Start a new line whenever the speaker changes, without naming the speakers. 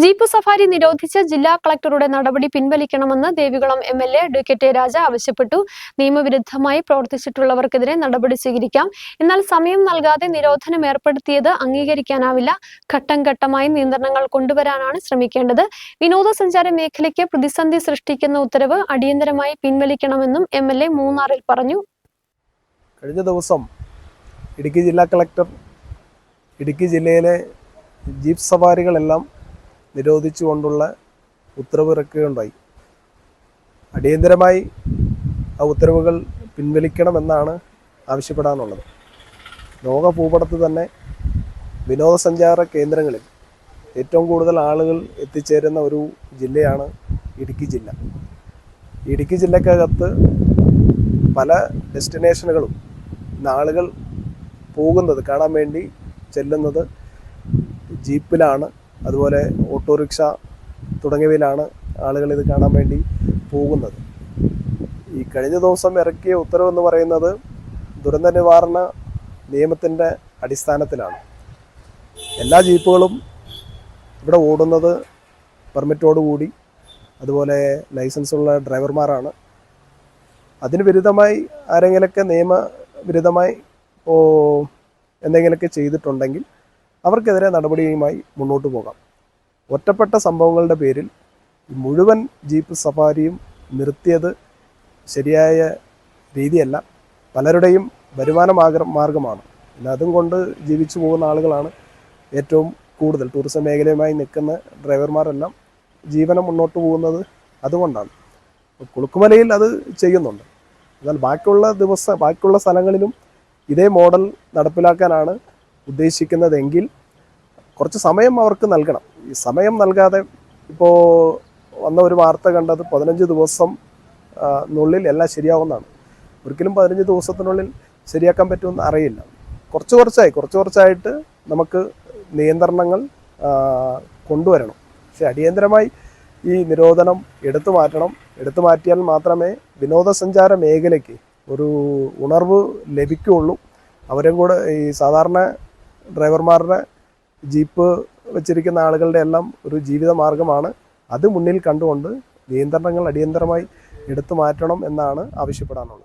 Jeep safari നിരോധിച്ച ജില്ലാ കളക്ടറുടെ നടപടി പിൻവലിക്കണമെന്ന് ദേവികുളം എംഎൽഎ അഡ്വക്കേറ്റ് രാജ ആവശ്യപ്പെട്ടു. നിയമവിരുദ്ധമായി പ്രവർത്തിച്ചിട്ടുള്ളവർക്കെതിരെ നടപടി സ്വീകരിക്കാം. എന്നാൽ സമയം നൽകാതെ നിരോധനം ഏർപ്പെടുത്തിയത് അംഗീകരിക്കാനാവില്ല. ഘട്ടം ഘട്ടമായി നിയന്ത്രണങ്ങൾ കൊണ്ടുവരാനാണ് ശ്രമിക്കേണ്ടത്. വിനോദസഞ്ചാര മേഖലയ്ക്ക് പ്രതിസന്ധി സൃഷ്ടിക്കുന്ന ഉത്തരവ് അടിയന്തരമായി പിൻവലിക്കണമെന്നും എംഎൽഎ മൂന്നാറിൽ പറഞ്ഞു.
കഴിഞ്ഞ ദിവസം ഇടുക്കി ജില്ലാ കളക്ടർ ഇടുക്കി ജില്ലയിലെ ജീപ്പ് സവാരികളെല്ലാം നിരോധിച്ചുകൊണ്ടുള്ള ഉത്തരവ് ഇറക്കുകയുണ്ടായി. അടിയന്തരമായി ആ ഉത്തരവുകൾ പിൻവലിക്കണമെന്നാണ് ആവശ്യപ്പെടാനുള്ളത്. ലോക ഭൂപടത്ത് തന്നെ വിനോദസഞ്ചാര കേന്ദ്രങ്ങളിൽ ഏറ്റവും കൂടുതൽ ആളുകൾ എത്തിച്ചേരുന്ന ഒരു ജില്ലയാണ് ഇടുക്കി ജില്ല. ഇടുക്കി ജില്ലക്കകത്ത് പല ഡെസ്റ്റിനേഷനുകളും ആളുകൾ പോകുന്നത് കാണാൻ വേണ്ടി ചെല്ലുന്നത് ജീപ്പിലാണ്, അതുപോലെ ഓട്ടോറിക്ഷ തുടങ്ങിയവയിലാണ് ആളുകൾ ഇത് കാണാൻ വേണ്ടി പോകുന്നത്. ഈ കഴിഞ്ഞ ദിവസം ഇറക്കിയ ഉത്തരവെന്ന് പറയുന്നത് ദുരന്ത നിവാരണ നിയമത്തിൻ്റെ അടിസ്ഥാനത്തിലാണ്. എല്ലാ ജീപ്പുകളും ഇവിടെ ഓടുന്നത് പെർമിറ്റോടുകൂടി, അതുപോലെ ലൈസൻസുള്ള ഡ്രൈവർമാരാണ്. അതിന് വിരുദ്ധമായി ആരെങ്കിലൊക്കെ നിയമവിരുദ്ധമായി എന്തെങ്കിലുമൊക്കെ ചെയ്തിട്ടുണ്ടെങ്കിൽ അവർക്കെതിരെ നടപടിയുമായി മുന്നോട്ട് പോകാം. ഒറ്റപ്പെട്ട സംഭവങ്ങളുടെ പേരിൽ മുഴുവൻ ജീപ്പ് സഫാരിയും നിർത്തിയത് ശരിയായ രീതിയല്ല. പലരുടെയും വരുമാന മാർഗമാണ്. പിന്നെ അതും കൊണ്ട് ജീവിച്ചു പോകുന്ന ആളുകളാണ് ഏറ്റവും കൂടുതൽ. ടൂറിസം മേഖലയുമായി നിൽക്കുന്ന ഡ്രൈവർമാരെല്ലാം ജീവനം മുന്നോട്ട് പോകുന്നത് അതുകൊണ്ടാണ്. കുളുക്കുമലയിൽ അത് ചെയ്യുന്നുണ്ട്. എന്നാൽ ബാക്കിയുള്ള സ്ഥലങ്ങളിലും ഇതേ മോഡൽ നടപ്പിലാക്കാനാണ് ഉദ്ദേശിക്കുന്നതെങ്കിൽ കുറച്ച് സമയം അവർക്ക് നൽകണം. ഈ സമയം നൽകാതെ ഇപ്പോൾ വന്ന ഒരു വാർത്ത കണ്ടത് 15 ദിവസം നുള്ളിൽ എല്ലാം ശരിയാവുന്നതാണ്. ഒരിക്കലും 15 ദിവസത്തിനുള്ളിൽ ശരിയാക്കാൻ പറ്റുമെന്ന് അറിയില്ല. കുറച്ചായിട്ട് നമുക്ക് നിയന്ത്രണങ്ങൾ കൊണ്ടുവരണം. പക്ഷെ അടിയന്തരമായി ഈ നിരോധനം എടുത്തു മാറ്റിയാൽ മാത്രമേ വിനോദസഞ്ചാര മേഖലയ്ക്ക് ഒരു ഉണർവ് ലഭിക്കുകയുള്ളൂ. അവരും കൂടെ ഈ സാധാരണ ഡ്രൈവർമാരുടെ ജീപ്പ് വെച്ചിരിക്കുന്ന ആളുകളുടെ എല്ലാം ഒരു ജീവിത മാർഗമാണ്. അത് മുന്നിൽ കണ്ടുകൊണ്ട് നിയന്ത്രണങ്ങൾ അടിയന്തരമായി എടുത്തു മാറ്റണം എന്നാണ് ആവശ്യപ്പെടാനുള്ളത്.